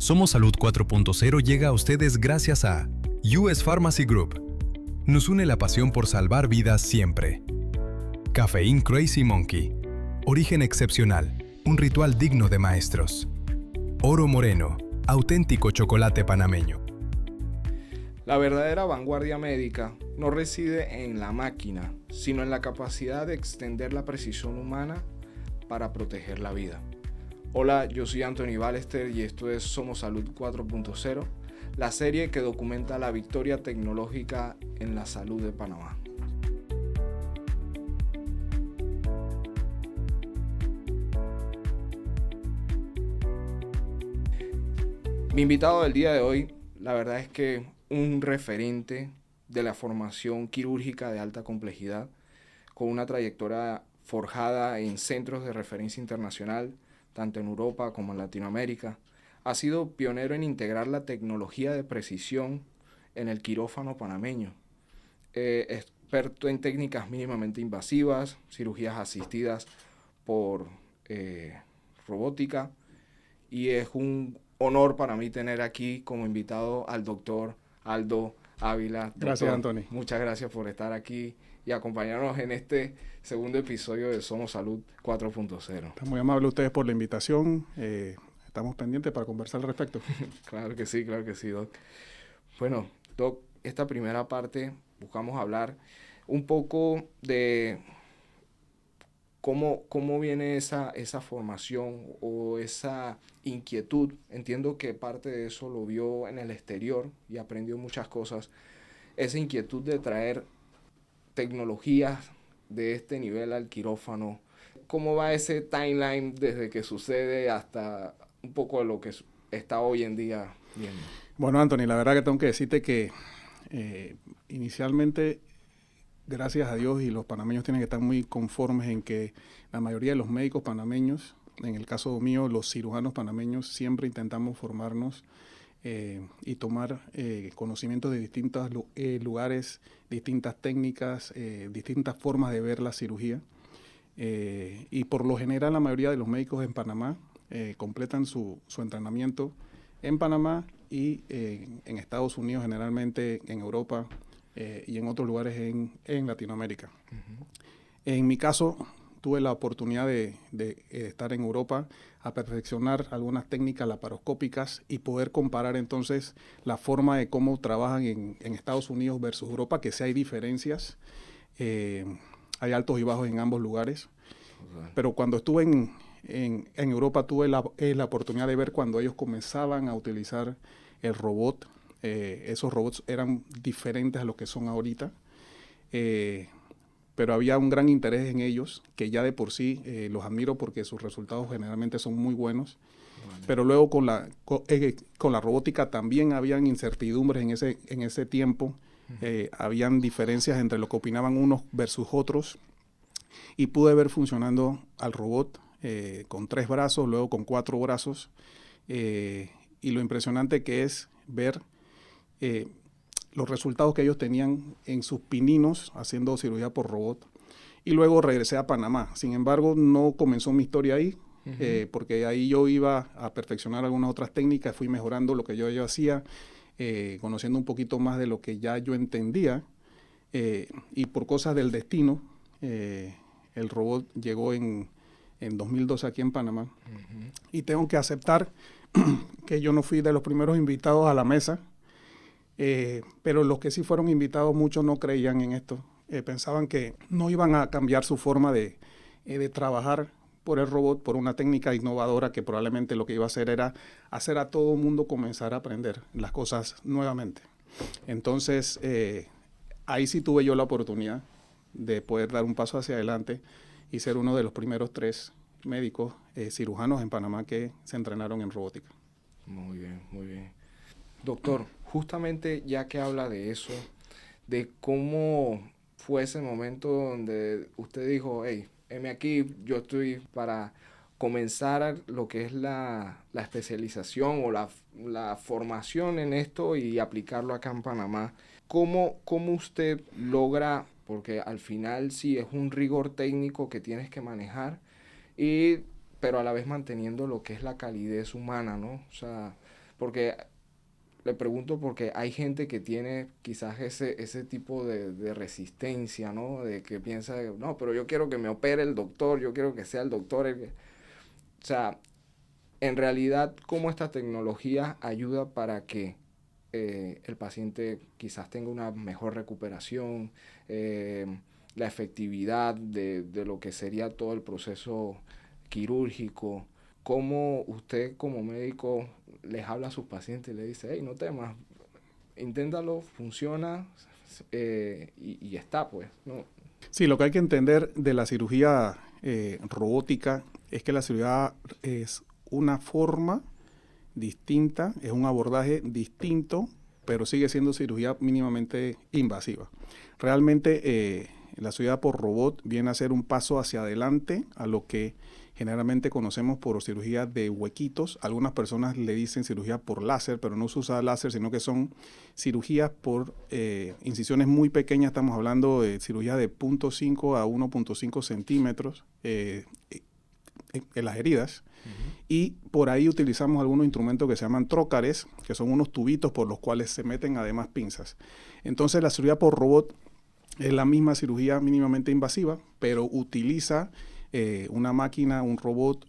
Somos Salud 4.0 llega a ustedes gracias a US Pharmacy Group. Nos une la pasión por salvar vidas siempre. Cafeín Crazy Monkey. Origen excepcional. Un ritual digno de maestros. Oro Moreno. Auténtico chocolate panameño. La verdadera vanguardia médica no reside en la máquina, sino en la capacidad de extender la precisión humana para proteger la vida. Hola, yo soy Anthony Ballester y esto es Somos Salud 4.0, la serie que documenta la victoria tecnológica en la salud de Panamá. Mi invitado del día de hoy, la verdad es que un referente de la formación quirúrgica de alta complejidad, con una trayectoria forjada en centros de referencia internacional, tanto en Europa como en Latinoamérica. Ha sido pionero en integrar la tecnología de precisión en el quirófano panameño. Experto en técnicas mínimamente invasivas, cirugías asistidas por robótica, y es un honor para mí tener aquí como invitado al doctor Aldo Ávila. Doctor, gracias, Anthony. Muchas gracias por estar aquí y acompañarnos en este segundo episodio de Somos Salud 4.0. Están muy amables ustedes por la invitación. Estamos pendientes para conversar al respecto. Claro que sí, Doc. Bueno, Doc, esta primera parte buscamos hablar un poco de cómo viene esa formación o esa inquietud. Entiendo que parte de eso lo vio en el exterior y aprendió muchas cosas. Esa inquietud de traer tecnologías de este nivel al quirófano. ¿Cómo va ese timeline desde que sucede hasta un poco de lo que está hoy en día viendo? Bueno, Anthony, la verdad que tengo que decirte que inicialmente, gracias a Dios, y los panameños tienen que estar muy conformes en que la mayoría de los médicos panameños, en el caso mío, los cirujanos panameños, siempre intentamos formarnos y tomar conocimientos de distintos lugares, distintas técnicas, distintas formas de ver la cirugía. Y por lo general la mayoría de los médicos en Panamá completan su entrenamiento en Panamá y en Estados Unidos, generalmente en Europa y en otros lugares en Latinoamérica. Uh-huh. En mi caso, tuve la oportunidad de estar en Europa a perfeccionar algunas técnicas laparoscópicas y poder comparar entonces la forma de cómo trabajan en Estados Unidos versus Europa, que sí hay diferencias, hay altos y bajos en ambos lugares. Okay. Pero cuando estuve en Europa tuve la oportunidad de ver cuando ellos comenzaban a utilizar el robot. Esos robots eran diferentes a los que son ahorita. Pero había un gran interés en ellos, que ya de por sí los admiro porque sus resultados generalmente son muy buenos. Vale. Pero luego con la robótica también habían incertidumbres en ese tiempo. Uh-huh. Habían diferencias entre lo que opinaban unos versus otros. Y pude ver funcionando al robot con 3 brazos, luego con 4 brazos. Y lo impresionante que es ver los resultados que ellos tenían en sus pininos haciendo cirugía por robot. Y luego regresé a Panamá. Sin embargo, no comenzó mi historia ahí, uh-huh. Porque ahí yo iba a perfeccionar algunas otras técnicas, fui mejorando lo que yo hacía, conociendo un poquito más de lo que ya yo entendía. Y por cosas del destino, el robot llegó en 2012 aquí en Panamá. Uh-huh. Y tengo que aceptar que yo no fui de los primeros invitados a la mesa. Pero los que sí fueron invitados, muchos no creían en esto. Pensaban que no iban a cambiar su forma de trabajar por el robot, por una técnica innovadora que probablemente lo que iba a hacer era hacer a todo el mundo comenzar a aprender las cosas nuevamente. Entonces, ahí sí tuve yo la oportunidad de poder dar un paso hacia adelante y ser uno de los primeros 3 médicos cirujanos en Panamá que se entrenaron en robótica. Muy bien, muy bien. Doctor, justamente ya que habla de eso, de cómo fue ese momento donde usted dijo, hey, heme aquí, yo estoy para comenzar lo que es la especialización o la formación en esto y aplicarlo acá en Panamá. ¿Cómo usted logra, porque al final sí es un rigor técnico que tienes que manejar, pero a la vez manteniendo lo que es la calidez humana, ¿no? O sea, porque le pregunto porque hay gente que tiene quizás ese tipo de resistencia, ¿no? De que piensa, no, pero yo quiero que me opere el doctor, yo quiero que sea el doctor el que... O sea, en realidad, ¿cómo esta tecnología ayuda para que el paciente quizás tenga una mejor recuperación, la efectividad de lo que sería todo el proceso quirúrgico? ¿Cómo usted como médico les habla a sus pacientes y le dice, hey, no temas, inténtalo, funciona y está, pues, ¿no? Sí, lo que hay que entender de la cirugía robótica es que la cirugía es una forma distinta, es un abordaje distinto, pero sigue siendo cirugía mínimamente invasiva. Realmente la cirugía por robot viene a ser un paso hacia adelante a lo que generalmente conocemos por cirugía de huequitos. Algunas personas le dicen cirugía por láser, pero no se usa láser, sino que son cirugías por incisiones muy pequeñas. Estamos hablando de cirugía de 0.5 a 1.5 centímetros en las heridas. Y por ahí utilizamos algunos instrumentos que se llaman trócares, que son unos tubitos por los cuales se meten además pinzas. Entonces la cirugía por robot es la misma cirugía mínimamente invasiva, pero utiliza una máquina, un robot,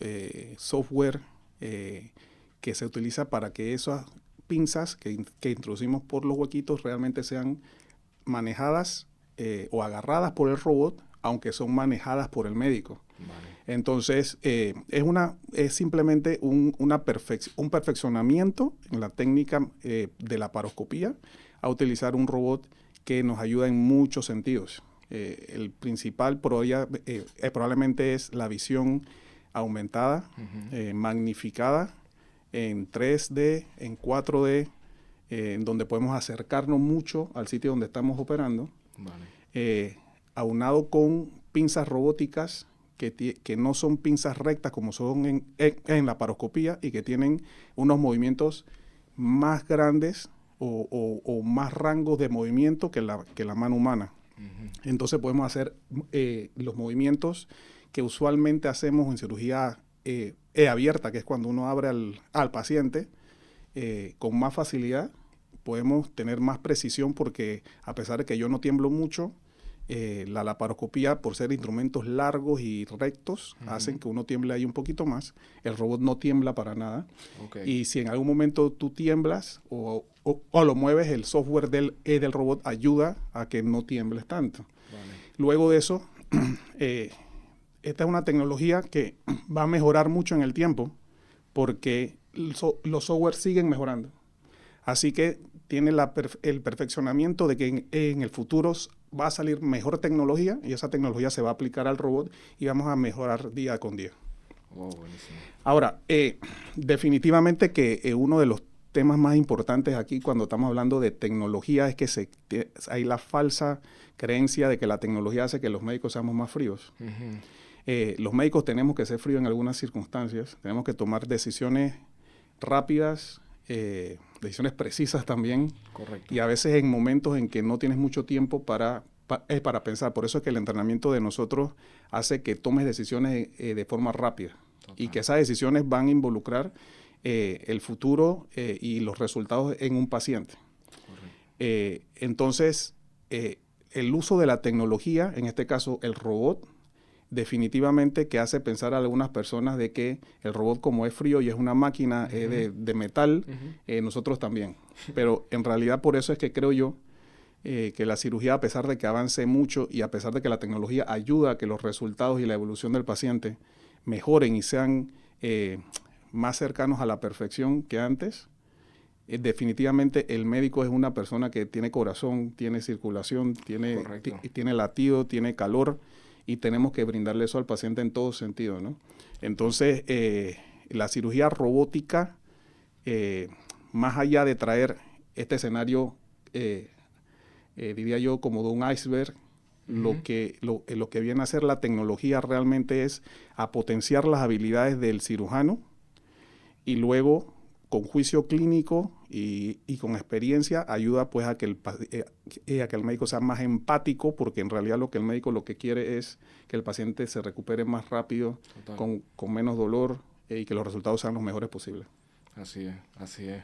software que se utiliza para que esas pinzas que introducimos por los huequitos realmente sean manejadas o agarradas por el robot, aunque son manejadas por el médico. Vale. Entonces, es simplemente un perfeccionamiento en la técnica de la laparoscopía a utilizar un robot que nos ayuda en muchos sentidos. El principal probablemente es la visión aumentada, magnificada en 3D, en 4D, en donde podemos acercarnos mucho al sitio donde estamos operando, vale. Aunado con pinzas robóticas que no son pinzas rectas como son en la laparoscopía y que tienen unos movimientos más grandes o más rangos de movimiento que la mano humana. Entonces podemos hacer los movimientos que usualmente hacemos en cirugía abierta, que es cuando uno abre al paciente, con más facilidad. Podemos tener más precisión porque a pesar de que yo no tiemblo mucho, la laparoscopía, por ser instrumentos largos y rectos, hacen que uno tiemble ahí un poquito más. El robot no tiembla para nada. Okay. Y si en algún momento tú tiemblas o lo mueves, el software del robot ayuda a que no tiembles tanto. Vale. Luego de eso, esta es una tecnología que va a mejorar mucho en el tiempo porque los software siguen mejorando. Así que tiene el perfeccionamiento de que en el futuro va a salir mejor tecnología y esa tecnología se va a aplicar al robot y vamos a mejorar día con día. Oh, buenísimo. Ahora, definitivamente que uno de los temas más importantes aquí cuando estamos hablando de tecnología es que hay la falsa creencia de que la tecnología hace que los médicos seamos más fríos. Los médicos tenemos que ser fríos en algunas circunstancias, tenemos que tomar decisiones rápidas, decisiones precisas también. Correcto. Y a veces en momentos en que no tienes mucho tiempo para pensar. Por eso es que el entrenamiento de nosotros hace que tomes decisiones de forma rápida. Total. Y que esas decisiones van a involucrar el futuro y los resultados en un paciente. Entonces, el uso de la tecnología, en este caso el robot, definitivamente que hace pensar a algunas personas de que el robot, como es frío y es una máquina de metal, nosotros también. Pero en realidad por eso es que creo yo que la cirugía, a pesar de que avance mucho y a pesar de que la tecnología ayuda a que los resultados y la evolución del paciente mejoren y sean más cercanos a la perfección que antes, definitivamente el médico es una persona que tiene corazón, tiene circulación, tiene latido, tiene calor, y tenemos que brindarle eso al paciente en todo sentido, ¿no? Entonces, la cirugía robótica, más allá de traer este escenario, diría yo, como de un iceberg, lo que viene a hacer la tecnología realmente es a potenciar las habilidades del cirujano y luego, con juicio clínico y con experiencia, ayuda pues a que el médico sea más empático, porque en realidad lo que el médico lo que quiere es que el paciente se recupere más rápido, con menos dolor y que los resultados sean los mejores posibles. Así es, así es.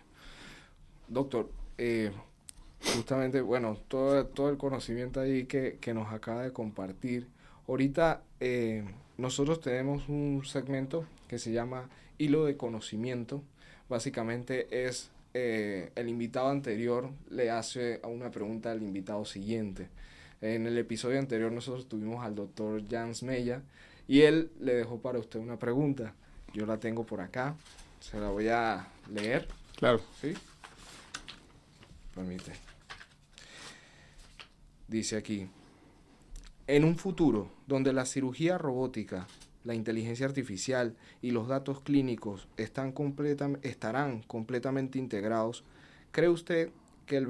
Doctor, justamente, bueno, todo el conocimiento ahí que nos acaba de compartir. Ahorita nosotros tenemos un segmento que se llama Hilo de Conocimiento. Básicamente es el invitado anterior le hace una pregunta al invitado siguiente. En el episodio anterior nosotros tuvimos al doctor Jans Mella y él le dejó para usted una pregunta. Yo la tengo por acá, se la voy a leer. Claro. ¿Sí? Permite. Dice aquí, en un futuro donde la cirugía robótica, la inteligencia artificial y los datos clínicos estarán completamente integrados, ¿cree usted que el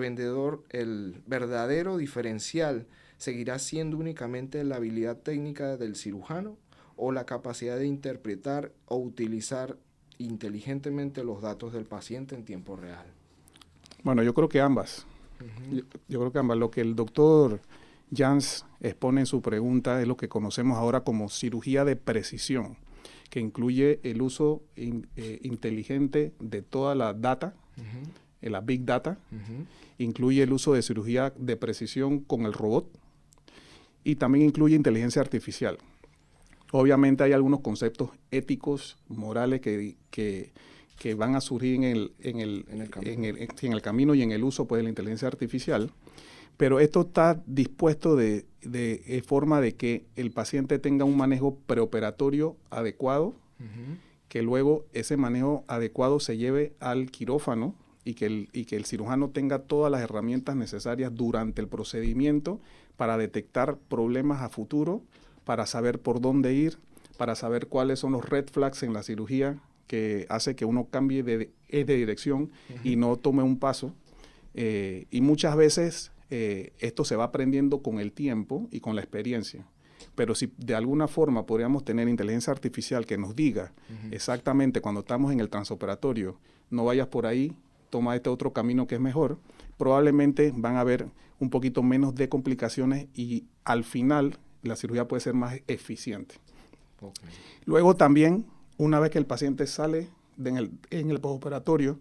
verdadero diferencial seguirá siendo únicamente la habilidad técnica del cirujano o la capacidad de interpretar o utilizar inteligentemente los datos del paciente en tiempo real? Bueno, yo creo que ambas. Yo creo que ambas. Lo que el doctor Jans expone en su pregunta es lo que conocemos ahora como cirugía de precisión, que incluye el uso inteligente de toda la data, la big data, incluye el uso de cirugía de precisión con el robot y también incluye inteligencia artificial. Obviamente hay algunos conceptos éticos, morales que van a surgir en el camino y en el uso pues, de la inteligencia artificial, pero esto está dispuesto de forma de que el paciente tenga un manejo preoperatorio adecuado, que luego ese manejo adecuado se lleve al quirófano y que el cirujano tenga todas las herramientas necesarias durante el procedimiento para detectar problemas a futuro, para saber por dónde ir, para saber cuáles son los red flags en la cirugía que hace que uno cambie de dirección y no tome un paso. Y muchas veces esto se va aprendiendo con el tiempo y con la experiencia. Pero si de alguna forma podríamos tener inteligencia artificial que nos diga exactamente cuando estamos en el transoperatorio, no vayas por ahí, toma este otro camino que es mejor, probablemente van a haber un poquito menos de complicaciones y al final la cirugía puede ser más eficiente. Okay. Luego también, una vez que el paciente sale en el postoperatorio,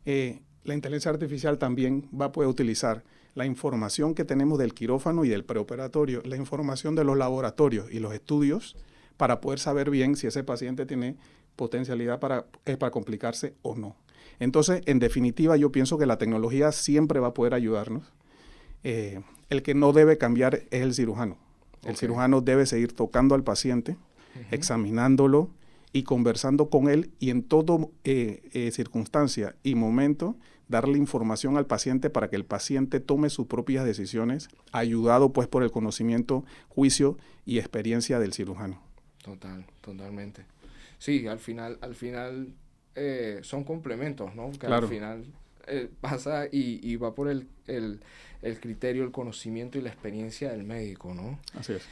la inteligencia artificial también va a poder utilizar la información que tenemos del quirófano y del preoperatorio, la información de los laboratorios y los estudios para poder saber bien si ese paciente tiene potencialidad para complicarse o no. Entonces, en definitiva, yo pienso que la tecnología siempre va a poder ayudarnos. El que no debe cambiar es el cirujano. El cirujano debe seguir tocando al paciente, examinándolo y conversando con él y en toda circunstancia y momento darle información al paciente para que el paciente tome sus propias decisiones, ayudado pues por el conocimiento, juicio y experiencia del cirujano. Totalmente. Sí, al final son complementos, ¿no? Que claro. Al final pasa y va por el criterio, el conocimiento y la experiencia del médico, ¿no? Así es.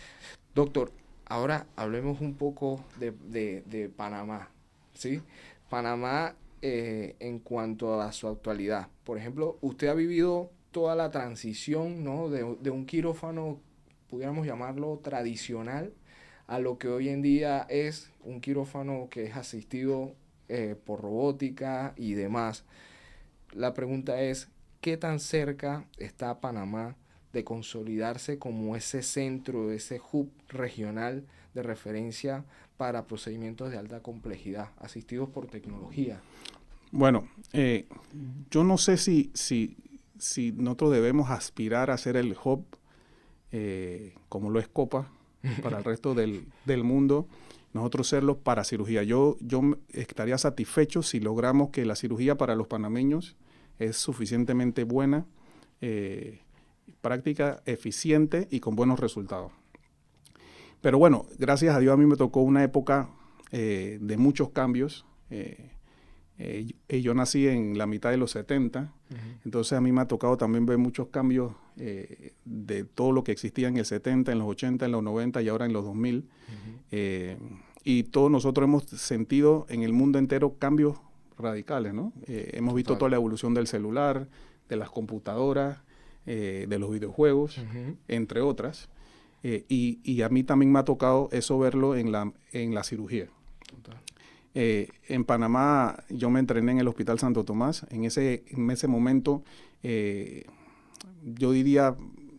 Doctor, ahora hablemos un poco de Panamá, ¿sí? Panamá en cuanto a su actualidad. Por ejemplo, usted ha vivido toda la transición, ¿no? de un quirófano, pudiéramos llamarlo tradicional, a lo que hoy en día es un quirófano que es asistido por robótica y demás. La pregunta es, ¿qué tan cerca está Panamá de consolidarse como ese centro, ese hub regional de referencia para procedimientos de alta complejidad, asistidos por tecnología? Bueno, yo no sé si nosotros debemos aspirar a ser el hub, como lo es Copa, para el resto del mundo, nosotros serlo para cirugía. Yo estaría satisfecho si logramos que la cirugía para los panameños es suficientemente buena, práctica, eficiente y con buenos resultados. Pero bueno, gracias a Dios a mí me tocó una época de muchos cambios. Yo nací en la mitad de los 70, entonces a mí me ha tocado también ver muchos cambios de todo lo que existía en el 70, en los 80, en los 90 y ahora en los 2000. Y todos nosotros hemos sentido en el mundo entero cambios radicales, ¿no? Hemos visto toda la evolución del celular, de las computadoras, de los videojuegos, entre otras. Y a mí también me ha tocado eso verlo en la cirugía. En Panamá yo me entrené en el Hospital Santo Tomás. En ese momento, yo diría,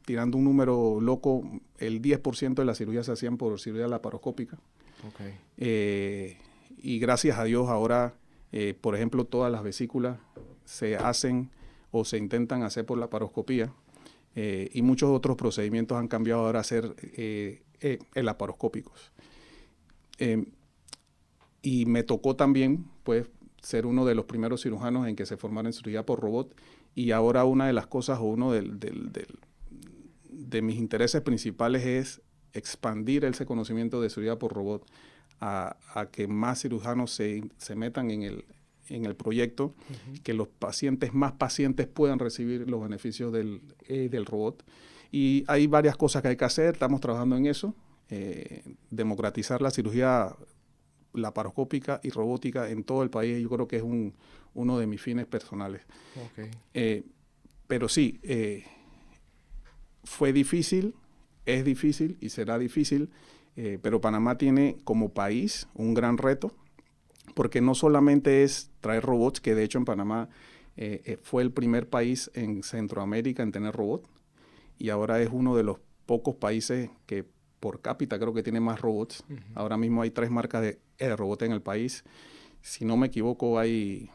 tirando un número loco, el 10% de las cirugías se hacían por cirugía laparoscópica. Okay. Y gracias a Dios ahora, por ejemplo, todas las vesículas se hacen o se intentan hacer por laparoscopía. Y muchos otros procedimientos han cambiado ahora a ser laparoscópicos. Y me tocó también, pues, ser uno de los primeros cirujanos en que se formaron en cirugía por robot. Y ahora una de las cosas o uno de mis intereses principales es expandir ese conocimiento de cirugía por robot a que más cirujanos se metan en el proyecto, que más pacientes puedan recibir los beneficios del robot. Y hay varias cosas que hay que hacer, estamos trabajando en eso, democratizar la cirugía laparoscópica y robótica en todo el país. Yo creo que es uno de mis fines personales. Okay. Pero sí, fue difícil, es difícil y será difícil, pero Panamá tiene como país un gran reto, porque no solamente es traer robots, que de hecho en Panamá fue el primer país en Centroamérica en tener robot, y ahora es uno de los pocos países que por cápita creo que tiene más robots. Ahora mismo hay 3 marcas de robot en el país. Si no me equivoco, hay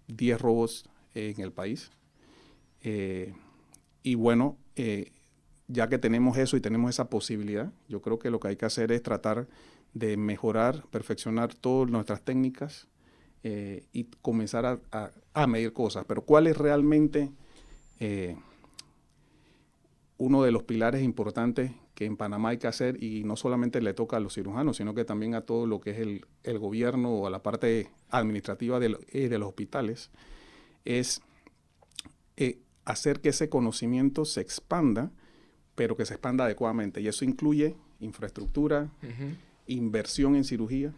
10 robots en el país. Y bueno, ya que tenemos eso y tenemos esa posibilidad, yo creo que lo que hay que hacer es tratar de mejorar, perfeccionar todas nuestras técnicas y comenzar a medir cosas. Pero ¿cuál es realmente uno de los pilares importantes que en Panamá hay que hacer? Y no solamente le toca a los cirujanos, sino que también a todo lo que es el gobierno o a la parte administrativa de los hospitales, es hacer que ese conocimiento se expanda, pero que se expanda adecuadamente. Y eso incluye infraestructura, inversión en cirugía,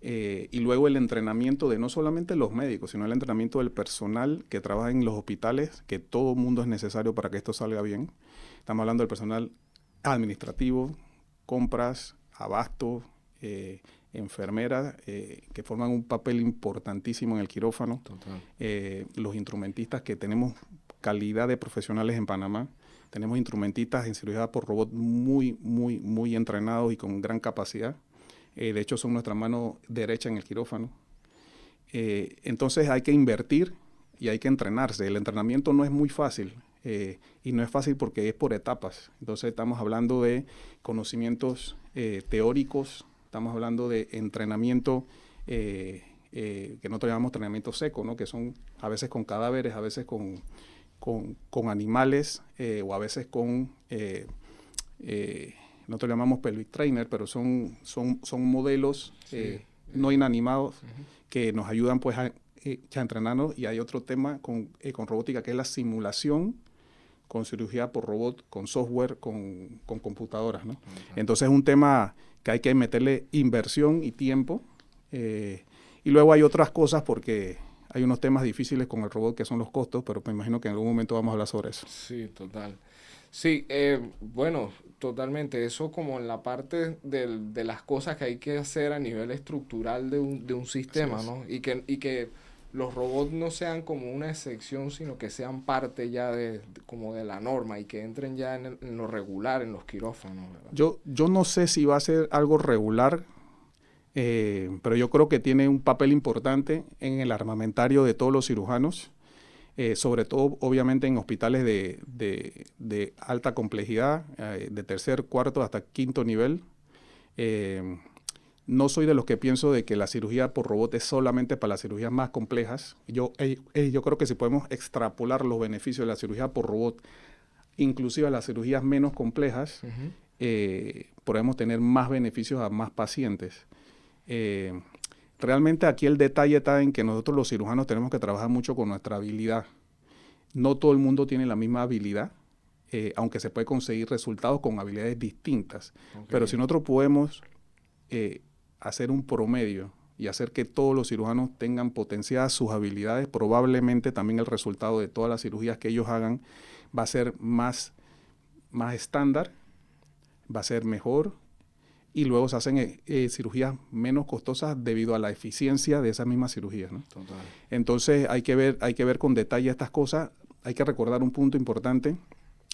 y luego el entrenamiento de no solamente los médicos, sino el entrenamiento del personal que trabaja en los hospitales, que todo mundo es necesario para que esto salga bien. Estamos hablando del personal administrativo, compras, abasto, enfermeras, que forman un papel importantísimo en el quirófano. Los instrumentistas, que tenemos calidad de profesionales en Panamá. Tenemos instrumentistas en cirugía por robot muy, muy, muy entrenados y con gran capacidad. De hecho, son nuestra mano derecha en el quirófano. Entonces hay que invertir y hay que entrenarse. El entrenamiento no es muy fácil. Y no es fácil porque es por etapas. Entonces estamos hablando de conocimientos teóricos, estamos hablando de entrenamiento que nosotros llamamos entrenamiento seco, ¿no? Que son a veces con cadáveres, a veces con animales o a veces con, nosotros llamamos pelvic trainer, pero son modelos no inanimados que nos ayudan pues a entrenarnos. Y hay otro tema con robótica, que es la simulación con cirugía por robot, con software, con computadoras, ¿no? Entonces es un tema que hay que meterle inversión y tiempo. Y luego hay otras cosas, porque hay unos temas difíciles con el robot que son los costos, pero me imagino que en algún momento vamos a hablar sobre eso. Sí, total. Sí, bueno, totalmente. Eso como en la parte de las cosas que hay que hacer a nivel estructural de un sistema, ¿no? Y que los robots no sean como una excepción, sino que sean parte ya como de la norma y que entren ya en lo regular, en los quirófanos, ¿verdad? Yo no sé si va a ser algo regular, pero yo creo que tiene un papel importante en el armamentario de todos los cirujanos, sobre todo obviamente en hospitales de alta complejidad, de tercer, cuarto hasta quinto nivel. No soy de los que pienso de que la cirugía por robot es solamente para las cirugías más complejas. Yo creo que si podemos extrapolar los beneficios de la cirugía por robot, inclusive a las cirugías menos complejas, podemos tener más beneficios a más pacientes. Realmente aquí el detalle está en que nosotros los cirujanos tenemos que trabajar mucho con nuestra habilidad. No todo el mundo tiene la misma habilidad, aunque se puede conseguir resultados con habilidades distintas. Pero si nosotros podemos hacer un promedio y hacer que todos los cirujanos tengan potenciadas sus habilidades, probablemente también el resultado de todas las cirugías que ellos hagan va a ser más estándar, va a ser mejor, y luego se hacen cirugías menos costosas debido a la eficiencia de esas mismas cirugías, ¿no? Total. Entonces hay que ver con detalle estas cosas. Hay que recordar un punto importante,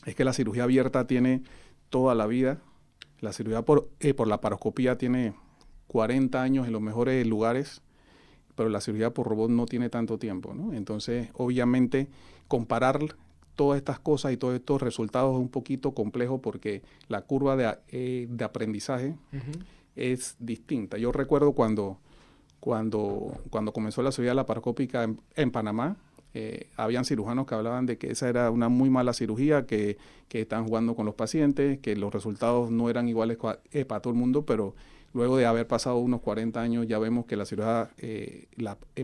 es que la cirugía abierta tiene toda la vida. La cirugía por laparoscopía tiene 40 años en los mejores lugares, pero la cirugía por robot no tiene tanto tiempo, ¿no? Entonces, obviamente, comparar todas estas cosas y todos estos resultados es un poquito complejo porque la curva de aprendizaje es distinta. Yo recuerdo cuando comenzó la cirugía laparoscópica en Panamá, habían cirujanos que hablaban de que esa era una muy mala cirugía, que estaban jugando con los pacientes, que los resultados no eran iguales para todo el mundo, pero luego de haber pasado unos 40 años ya vemos que la cirugía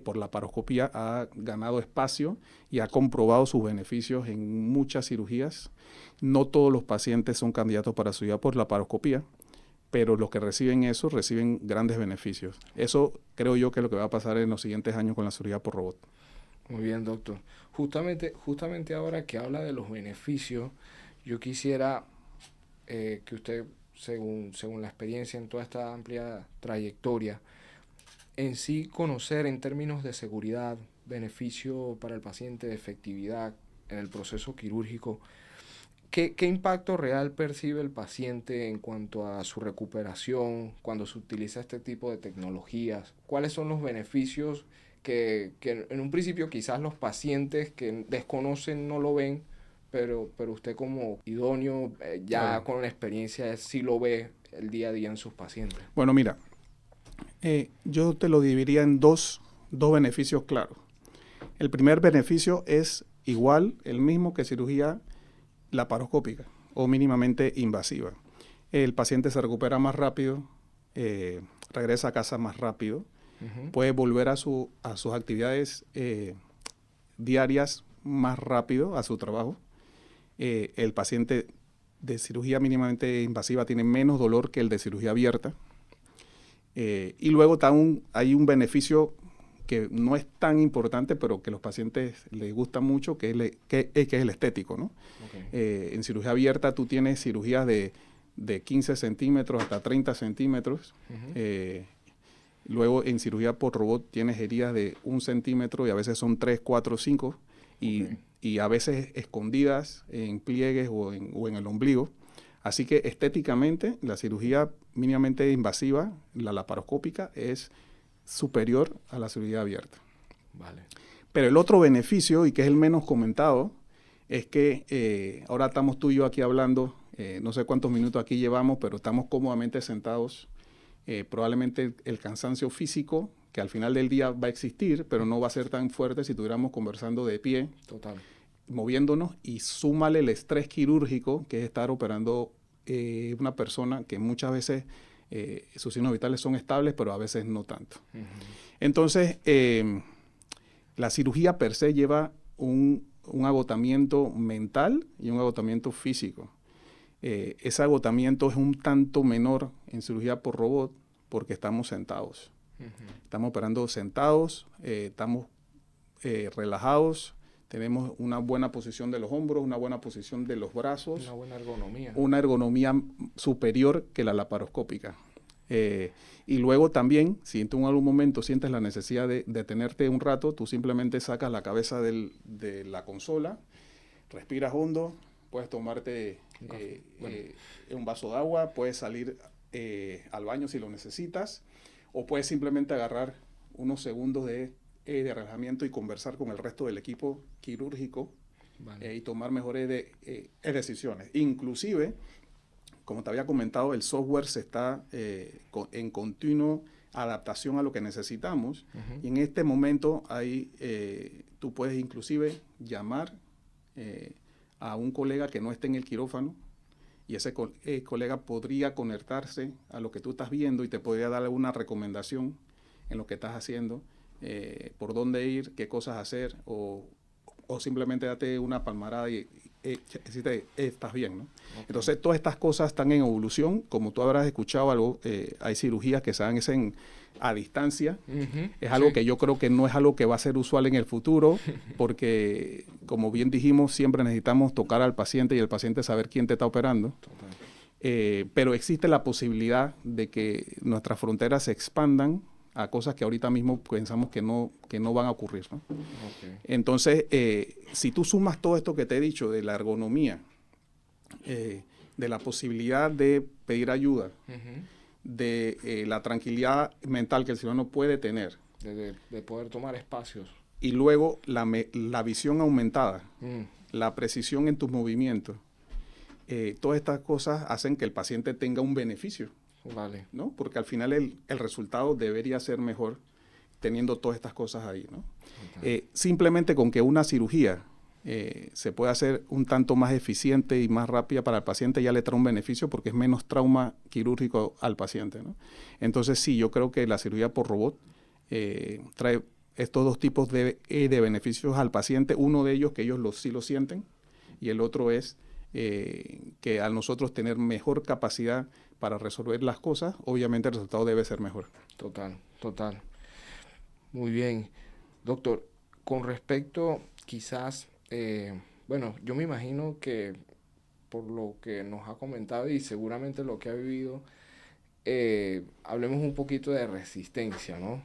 por laparoscopía ha ganado espacio y ha comprobado sus beneficios en muchas cirugías. No todos los pacientes son candidatos para cirugía por laparoscopía, pero los que reciben eso reciben grandes beneficios. Eso creo yo que es lo que va a pasar en los siguientes años con la cirugía por robot. Muy bien, doctor. Justamente ahora que habla de los beneficios, yo quisiera que usted, según la experiencia en toda esta amplia trayectoria, en sí conocer en términos de seguridad, beneficio para el paciente, de efectividad en el proceso quirúrgico, ¿qué impacto real percibe el paciente en cuanto a su recuperación cuando se utiliza este tipo de tecnologías? ¿Cuáles son los beneficios que en un principio quizás los pacientes que desconocen no lo ven, pero usted como idóneo, ya con la experiencia, sí lo ve el día a día en sus pacientes? Bueno, mira, yo te lo dividiría en dos beneficios claros. El primer beneficio es igual, el mismo que cirugía laparoscópica o mínimamente invasiva. El paciente se recupera más rápido, regresa a casa más rápido, puede volver a sus actividades diarias más rápido, a su trabajo. El paciente de cirugía mínimamente invasiva tiene menos dolor que el de cirugía abierta. Y luego hay un beneficio que no es tan importante, pero que a los pacientes les gusta mucho, que es el estético, ¿no? Okay. En cirugía abierta tú tienes cirugías de 15 centímetros hasta 30 centímetros. Luego en cirugía por robot tienes heridas de 1 centímetro y a veces son 3, 4, 5 y a veces escondidas en pliegues o en el ombligo. Así que estéticamente la cirugía mínimamente invasiva, la laparoscópica, es superior a la cirugía abierta. Vale. Pero el otro beneficio, y que es el menos comentado, es que ahora estamos tú y yo aquí hablando, no sé cuántos minutos aquí llevamos, pero estamos cómodamente sentados. Probablemente el cansancio físico, que al final del día va a existir, pero no va a ser tan fuerte si estuviéramos conversando de pie. Total. Moviéndonos, y súmale el estrés quirúrgico, que es estar operando una persona que muchas veces sus signos vitales son estables, pero a veces no tanto. Entonces, la cirugía per se lleva un agotamiento mental y un agotamiento físico. Ese agotamiento es un tanto menor en cirugía por robot porque estamos sentados. Estamos operando sentados, estamos relajados, tenemos una buena posición de los hombros, una buena posición de los brazos. Una buena ergonomía. Una ergonomía superior que la laparoscópica. Y luego también, si en algún momento sientes la necesidad de detenerte un rato, tú simplemente sacas la cabeza de la consola, respiras hondo, puedes tomarte un vaso de agua, puedes salir al baño si lo necesitas, o puedes simplemente agarrar unos segundos de relajamiento y conversar con el resto del equipo quirúrgico. Vale. Y tomar mejores decisiones. Inclusive, como te había comentado, el software se está en continua adaptación a lo que necesitamos. Y en este momento tú puedes inclusive llamar a un colega que no esté en el quirófano, y ese colega podría conectarse a lo que tú estás viendo y te podría dar alguna recomendación en lo que estás haciendo, por dónde ir, qué cosas hacer, o simplemente date una palmarada y estás bien, ¿no? Okay. Entonces, todas estas cosas están en evolución. Como tú habrás escuchado algo, hay cirugías que se hacen a distancia. Es algo que yo creo que no es algo que va a ser usual en el futuro, porque, como bien dijimos, siempre necesitamos tocar al paciente y el paciente saber quién te está operando. Pero existe la posibilidad de que nuestras fronteras se expandan a cosas que ahorita mismo pensamos que no van a ocurrir, ¿no? Okay. Entonces, si tú sumas todo esto que te he dicho de la ergonomía, de la posibilidad de pedir ayuda, de la tranquilidad mental que el ciudadano puede tener, de poder tomar espacios, y luego la visión aumentada, la precisión en tus movimientos, todas estas cosas hacen que el paciente tenga un beneficio. Vale. ¿No? Porque al final el resultado debería ser mejor teniendo todas estas cosas ahí, ¿no? Simplemente con que una cirugía se pueda hacer un tanto más eficiente y más rápida para el paciente ya le trae un beneficio porque es menos trauma quirúrgico al paciente, ¿no? Entonces sí, yo creo que la cirugía por robot trae estos dos tipos de beneficios al paciente. Uno de ellos que ellos sí lo sienten y el otro es que al nosotros tener mejor capacidad para resolver las cosas, obviamente el resultado debe ser mejor. Total. Muy bien. Doctor, con respecto quizás, bueno, yo me imagino que por lo que nos ha comentado y seguramente lo que ha vivido, hablemos un poquito de resistencia, ¿no?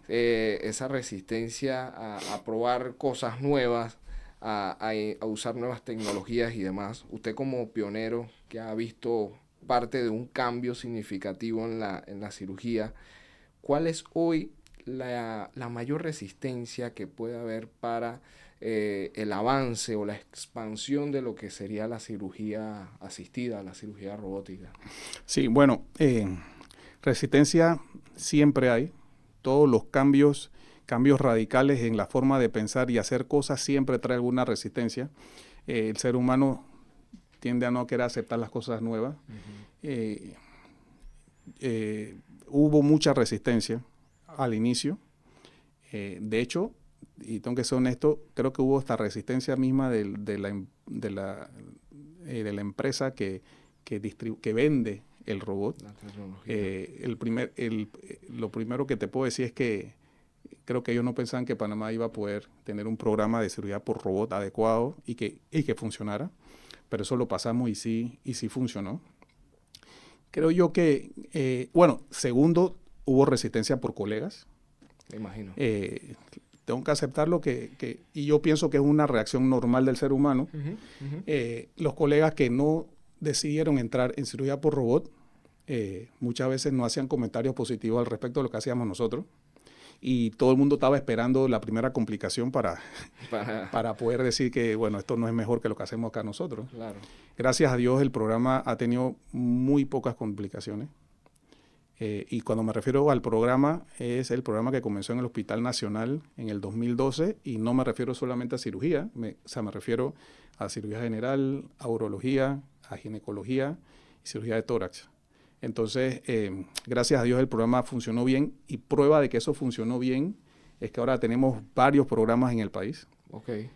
Esa resistencia a probar cosas nuevas, a usar nuevas tecnologías y demás. Usted como pionero que ha visto parte de un cambio significativo en la cirugía, ¿cuál es hoy la mayor resistencia que puede haber para el avance o la expansión de lo que sería la cirugía asistida, la cirugía robótica? Sí, bueno, resistencia siempre hay. Todos los cambios radicales en la forma de pensar y hacer cosas siempre trae alguna resistencia. El ser humano tiende a no querer aceptar las cosas nuevas. Hubo mucha resistencia al inicio. De hecho, y tengo que ser honesto, creo que hubo esta resistencia misma de la empresa que vende el robot. La tecnología. Lo primero que te puedo decir es que creo que ellos no pensaban que Panamá iba a poder tener un programa de cirugía por robot adecuado y que funcionara, pero eso lo pasamos y sí funcionó. Creo yo que, segundo, hubo resistencia por colegas. Me imagino. Tengo que aceptarlo y yo pienso que es una reacción normal del ser humano. Los colegas que no decidieron entrar en cirugía por robot, muchas veces no hacían comentarios positivos al respecto de lo que hacíamos nosotros. Y todo el mundo estaba esperando la primera complicación para poder decir que, bueno, esto no es mejor que lo que hacemos acá nosotros. Claro. Gracias a Dios el programa ha tenido muy pocas complicaciones. Y cuando me refiero al programa, es el programa que comenzó en el Hospital Nacional en el 2012 y no me refiero solamente a cirugía, me refiero a cirugía general, a urología, a ginecología y cirugía de tórax. Entonces, gracias a Dios el programa funcionó bien y prueba de que eso funcionó bien es que ahora tenemos varios programas en el país. Okay.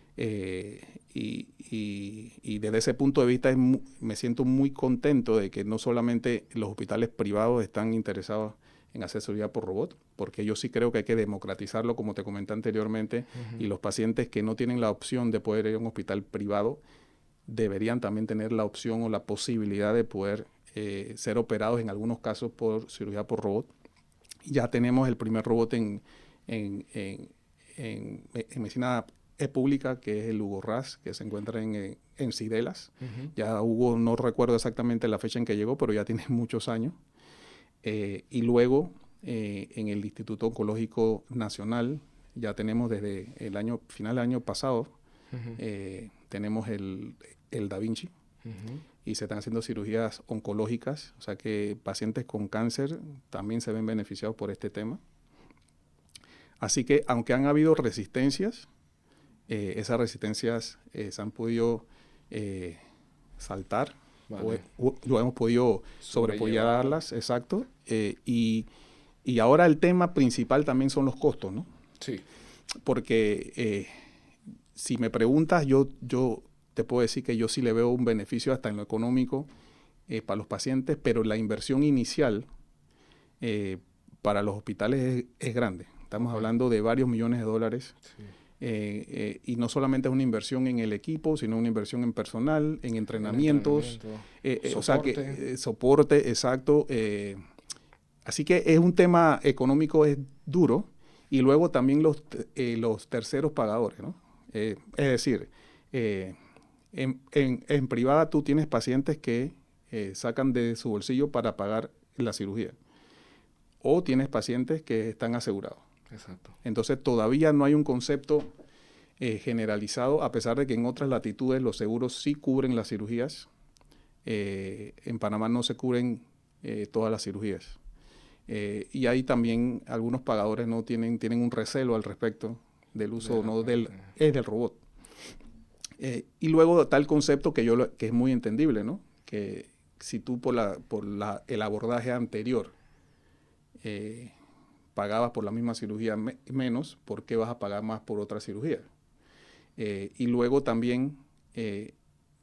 Y desde ese punto de vista me siento muy contento de que no solamente los hospitales privados están interesados en hacer cirugía por robot, porque yo sí creo que hay que democratizarlo, como te comenté anteriormente, y los pacientes que no tienen la opción de poder ir a un hospital privado deberían también tener la opción o la posibilidad de poder ser operados en algunos casos por cirugía por robot. Ya tenemos el primer robot en medicina pública, que es el Hugo Ras, que se encuentra en Cidelas. Ya Hugo, no recuerdo exactamente la fecha en que llegó, pero ya tiene muchos años. Y luego en el Instituto Oncológico Nacional, ya tenemos desde el final del año pasado, tenemos el Da Vinci. Y se están haciendo cirugías oncológicas, o sea que pacientes con cáncer también se ven beneficiados por este tema. Así que, aunque han habido resistencias, esas resistencias se han podido saltar, vale. Lo hemos podido sobrellevarlas, exacto. Y ahora el tema principal también son los costos, ¿no? Sí. Porque si me preguntas, yo te puedo decir que yo sí le veo un beneficio hasta en lo económico para los pacientes, pero la inversión inicial para los hospitales es grande. Estamos hablando de varios millones de dólares. Sí. y no solamente es una inversión en el equipo, sino una inversión en personal, en entrenamientos, o sea que soporte, exacto. Así que es un tema económico, es duro, y luego también los terceros pagadores, ¿no? Es decir, en privada tú tienes pacientes que sacan de su bolsillo para pagar la cirugía, o tienes pacientes que están asegurados. Exacto. Entonces todavía no hay un concepto generalizado, a pesar de que en otras latitudes los seguros sí cubren las cirugías. En Panamá no se cubren todas las cirugías. Y hay también algunos pagadores no tienen un recelo al respecto del uso del robot. Y luego está el concepto que es muy entendible, ¿no? Que si tú por el abordaje anterior pagabas por la misma cirugía menos, ¿por qué vas a pagar más por otra cirugía? Y luego también,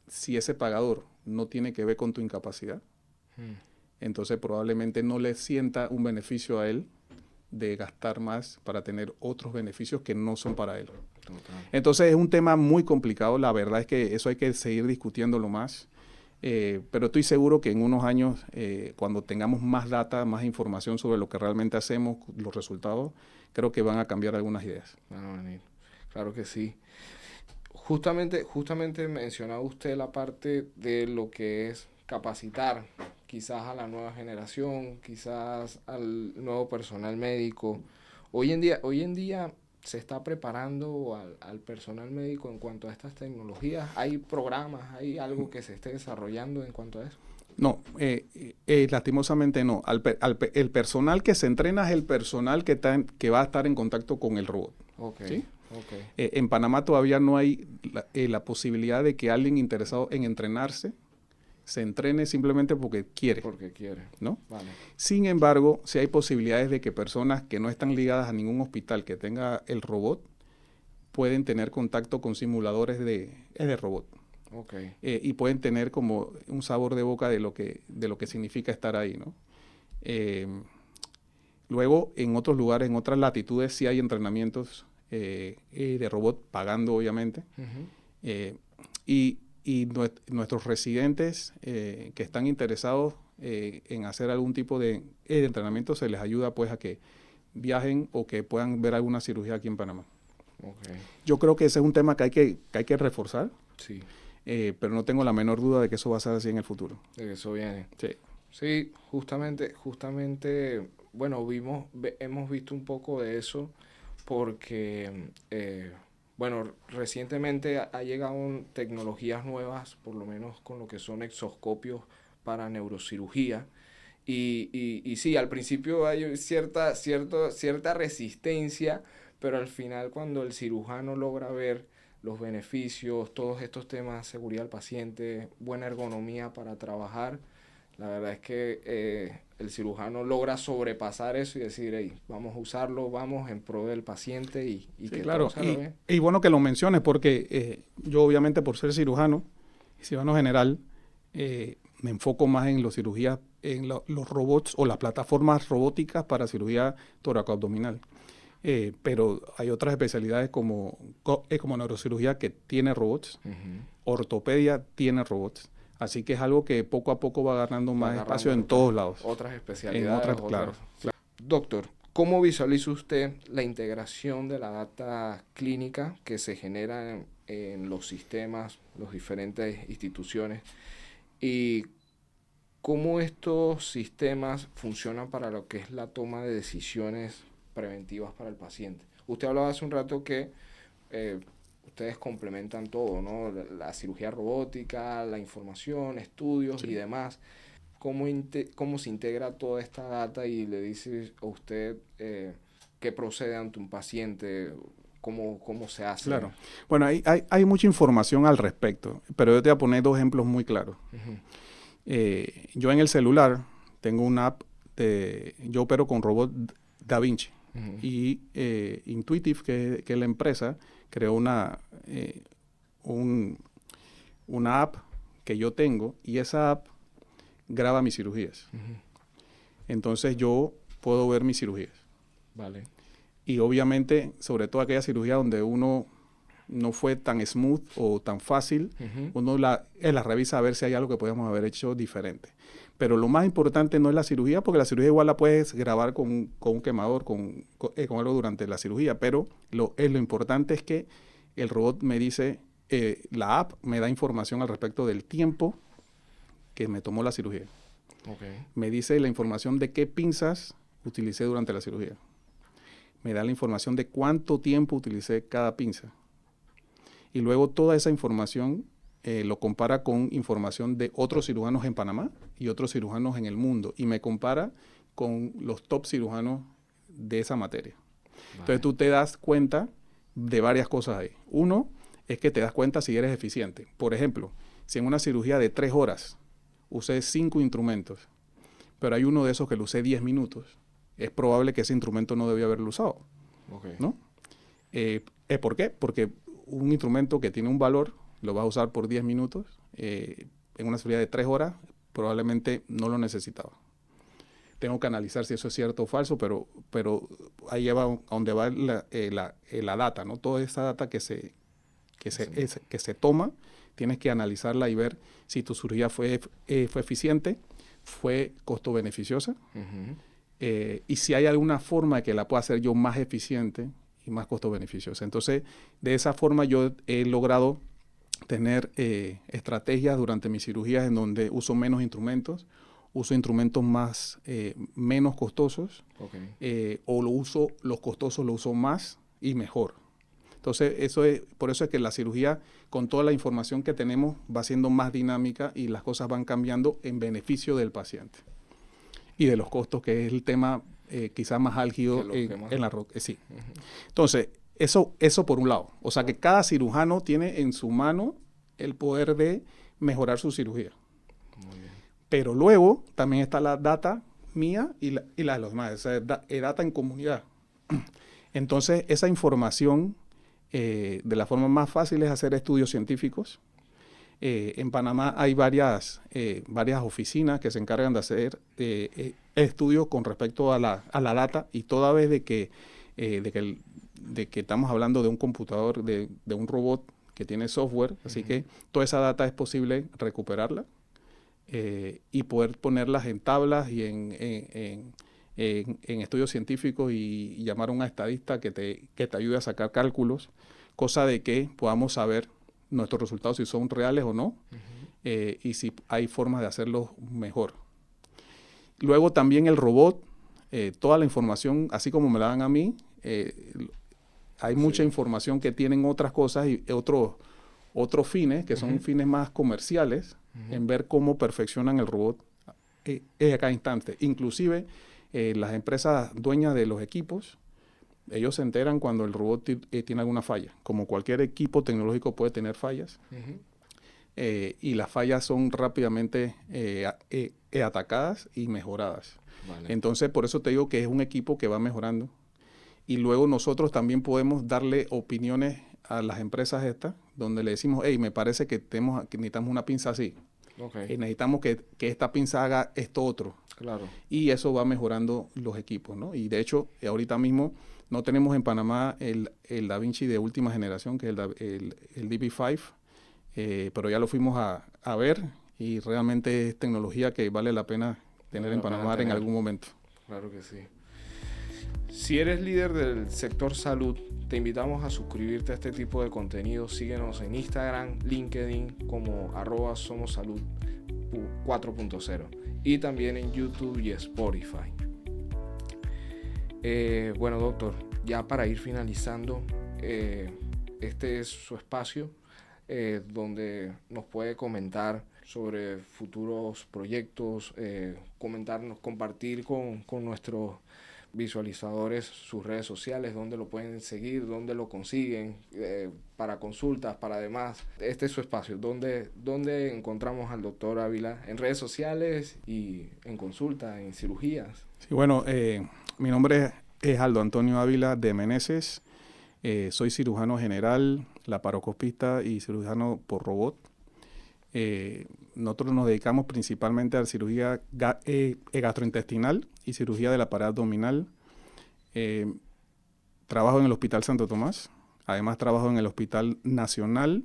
si ese pagador no tiene que ver con tu incapacidad, entonces probablemente no le sienta un beneficio a él de gastar más para tener otros beneficios que no son para él. Total. Entonces es un tema muy complicado. La verdad es que eso hay que seguir discutiéndolo más. Pero estoy seguro que en unos años, cuando tengamos más data, más información sobre lo que realmente hacemos, los resultados, creo que van a cambiar algunas ideas. Claro que sí. Justamente mencionaba usted la parte de lo que es capacitar quizás a la nueva generación, quizás al nuevo personal médico. Hoy en día se está preparando al personal médico en cuanto a estas tecnologías. ¿Hay programas, hay algo que se esté desarrollando en cuanto a eso? No, lastimosamente no. El personal que se entrena es el personal que va a estar en contacto con el robot. Okay. ¿Sí? Okay. En Panamá todavía no hay la posibilidad de que alguien interesado en entrenarse se entrene simplemente porque quiere. ¿No? Vale. Sin embargo, sí hay posibilidades de que personas que no están ligadas a ningún hospital que tenga el robot pueden tener contacto con simuladores de robot. Okay. Y pueden tener como un sabor de boca de lo que significa estar ahí, ¿no? Luego, en otros lugares, en otras latitudes, sí hay entrenamientos de robot, pagando obviamente. Uh-huh. Y nuestros residentes que están interesados en hacer algún tipo de entrenamiento, se les ayuda pues a que viajen o que puedan ver alguna cirugía aquí en Panamá. Okay. Yo creo que ese es un tema que hay que reforzar. Sí. Pero no tengo la menor duda de que eso va a ser así en el futuro. De que eso viene. Sí. Sí, justamente, bueno, hemos visto un poco de eso porque, bueno, recientemente ha llegado tecnologías nuevas, por lo menos con lo que son exoscopios para neurocirugía. Y sí, al principio hay cierta resistencia, pero al final cuando el cirujano logra ver los beneficios, todos estos temas, seguridad del paciente, buena ergonomía para trabajar, la verdad es que el cirujano logra sobrepasar eso y decir, hey, vamos a usarlo, vamos en pro del paciente y sí, que claro. todo salga bien. Y bueno que lo menciones porque yo obviamente por ser cirujano general, me enfoco más en las cirugías, en los robots o las plataformas robóticas para cirugía toracoabdominal. Pero hay otras especialidades como neurocirugía que tiene robots, Uh-huh. ortopedia tiene robots, así que es algo que poco a poco va ganando más espacio en todos lados. Otras especialidades. Claro. Doctor, ¿cómo visualiza usted la integración de la data clínica que se genera en los sistemas, las diferentes instituciones, y cómo estos sistemas funcionan para lo que es la toma de decisiones preventivas para el paciente? Usted hablaba hace un rato que ustedes complementan todo, ¿no? La cirugía robótica, la información, estudios, sí, y demás. ¿Cómo se integra toda esta data y le dice a usted qué procede ante un paciente? ¿Cómo se hace? Claro. Bueno, hay mucha información al respecto, pero yo te voy a poner dos ejemplos muy claros. Uh-huh. Yo en el celular tengo una app yo opero con robot Da Vinci. Uh-huh. Y Intuitive, que es la empresa, creó una app que yo tengo, y esa app graba mis cirugías. Uh-huh. Entonces yo puedo ver mis cirugías. Vale. Y obviamente, sobre todo aquella cirugía donde uno no fue tan smooth o tan fácil, uno la revisa a ver si hay algo que podemos haber hecho diferente. Pero lo más importante no es la cirugía, porque la cirugía igual la puedes grabar con un quemador, con algo durante la cirugía, pero lo importante es que el robot me dice, la app me da información al respecto del tiempo que me tomó la cirugía. Okay. Me dice la información de qué pinzas utilicé durante la cirugía. Me da la información de cuánto tiempo utilicé cada pinza. Y luego toda esa información lo compara con información de otros cirujanos en Panamá y otros cirujanos en el mundo. Y me compara con los top cirujanos de esa materia. Vale. Entonces tú te das cuenta de varias cosas ahí. Uno es que te das cuenta si eres eficiente. Por ejemplo, si en una cirugía de 3 horas usé 5 instrumentos, pero hay uno de esos que lo usé 10 minutos, es probable que ese instrumento no debía haberlo usado. Okay. ¿No? ¿Por qué? Porque un instrumento que tiene un valor, lo vas a usar por 10 minutos, en una cirugía de 3 horas, probablemente no lo necesitaba. Tengo que analizar si eso es cierto o falso, pero ahí va a donde va la data, ¿no? Toda esa data que se toma, tienes que analizarla y ver si tu cirugía fue eficiente, fue costo-beneficiosa, y si hay alguna forma de que la pueda hacer yo más eficiente y más costo-beneficiosa. Entonces, de esa forma yo he logrado tener estrategias durante mis cirugías en donde uso menos instrumentos, uso instrumentos menos costosos, o los costosos los uso más y mejor. Entonces, por eso es que la cirugía, con toda la información que tenemos, va siendo más dinámica y las cosas van cambiando en beneficio del paciente. Y de los costos, que es el tema quizás más álgido en la ROC. Sí. Entonces, eso por un lado. O sea, que cada cirujano tiene en su mano el poder de mejorar su cirugía. Muy bien. Pero luego también está la data mía y la de los demás. O sea, data en comunidad. Entonces, esa información, de la forma más fácil es hacer estudios científicos. En Panamá hay varias oficinas que se encargan de hacer estudios con respecto a la data, y toda vez de que estamos hablando de un computador, de un robot que tiene software, así que toda esa data es posible recuperarla y poder ponerlas en tablas y en estudios científicos y llamar a un estadista que te ayude a sacar cálculos, cosa de que podamos saber nuestros resultados si son reales o no, y si hay formas de hacerlos mejor. Luego también el robot, toda la información, así como me la dan a mí, hay mucha información que tienen otras cosas y otros fines, que son fines más comerciales, en ver cómo perfeccionan el robot a cada instante. Inclusive las empresas dueñas de los equipos, ellos se enteran cuando el robot tiene alguna falla. Como cualquier equipo tecnológico puede tener fallas, y las fallas son rápidamente atacadas y mejoradas. Vale. Entonces, por eso te digo que es un equipo que va mejorando. Y luego nosotros también podemos darle opiniones a las empresas estas, donde le decimos, hey, me parece que necesitamos una pinza así. Okay. Necesitamos que esta pinza haga esto otro. Claro. Y eso va mejorando los equipos, ¿no? Y de hecho, ahorita mismo no tenemos en Panamá el Da Vinci de última generación, que es el DB5, pero ya lo fuimos a ver, y realmente es tecnología que vale la pena tener en Panamá en algún momento. Claro que sí. Si eres líder del sector salud, te invitamos a suscribirte a este tipo de contenido. Síguenos en Instagram, LinkedIn como @SomosSalud 4.0 y también en YouTube y Spotify. Bueno, doctor, ya para ir finalizando, este es su espacio donde nos puede comentar sobre futuros proyectos, compartir con nuestros visualizadores sus redes sociales, dónde lo pueden seguir, dónde lo consiguen, para consultas, para demás. Este es su espacio, donde encontramos al doctor Ávila en redes sociales y en consultas, en cirugías. Sí, bueno, mi nombre es Aldo Antonio Ávila de Meneses. Soy cirujano general, laparoscopista y cirujano por robot. Nosotros nos dedicamos principalmente a la cirugía gastrointestinal y cirugía de la pared abdominal. Trabajo en el Hospital Santo Tomás, Además trabajo en el Hospital Nacional.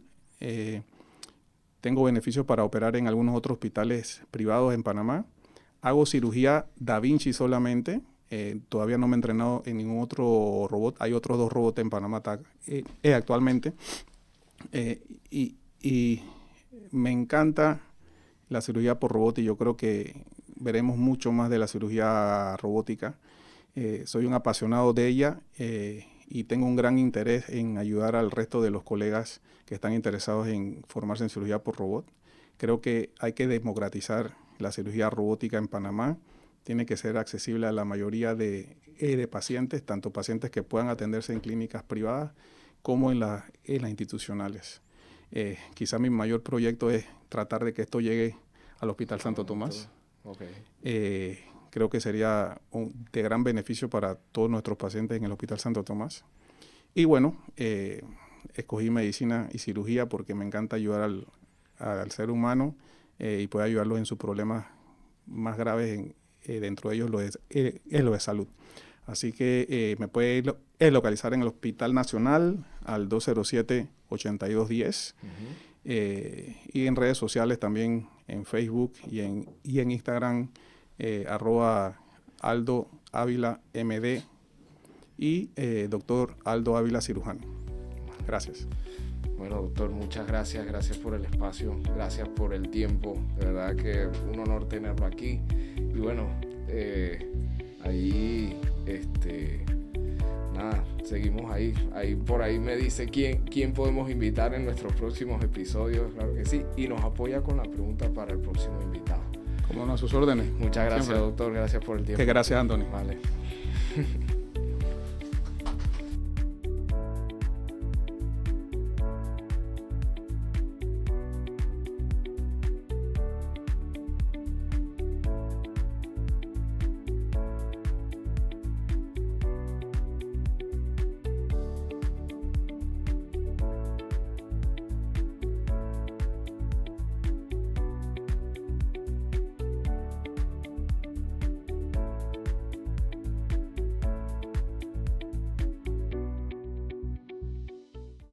Tengo beneficios para operar en algunos otros hospitales privados en Panamá. Hago cirugía Da Vinci solamente. Todavía no me he entrenado en ningún otro robot. Hay otros 2 robots en Panamá actualmente. Y me encanta la cirugía por robot y yo creo que veremos mucho más de la cirugía robótica. Soy un apasionado de ella y tengo un gran interés en ayudar al resto de los colegas que están interesados en formarse en cirugía por robot. Creo que hay que democratizar la cirugía robótica en Panamá. Tiene que ser accesible a la mayoría de pacientes, tanto pacientes que puedan atenderse en clínicas privadas como en las institucionales. Quizá mi mayor proyecto es tratar de que esto llegue al Hospital Santo Tomás. Okay. Creo que sería de gran beneficio para todos nuestros pacientes en el Hospital Santo Tomás. Y bueno, escogí medicina y cirugía porque me encanta ayudar al ser humano y poder ayudarlos en sus problemas más graves, dentro de ellos es lo de salud. Así que me puede localizar en el Hospital Nacional al 207-8210 y en redes sociales también, en Facebook y en Instagram, @Aldo Ávila MD y Dr. Aldo Ávila Cirujano. Gracias. Bueno, doctor, muchas gracias. Gracias por el espacio, gracias por el tiempo. De verdad que un honor tenerlo aquí. Y bueno, nada, seguimos ahí. Por ahí me dice quién podemos invitar en nuestros próximos episodios. Claro que sí. Y nos apoya con la pregunta para el próximo invitado. Como no, a sus órdenes. Muchas gracias, siempre. Doctor. Gracias por el tiempo. Gracias, Anthony. Vale.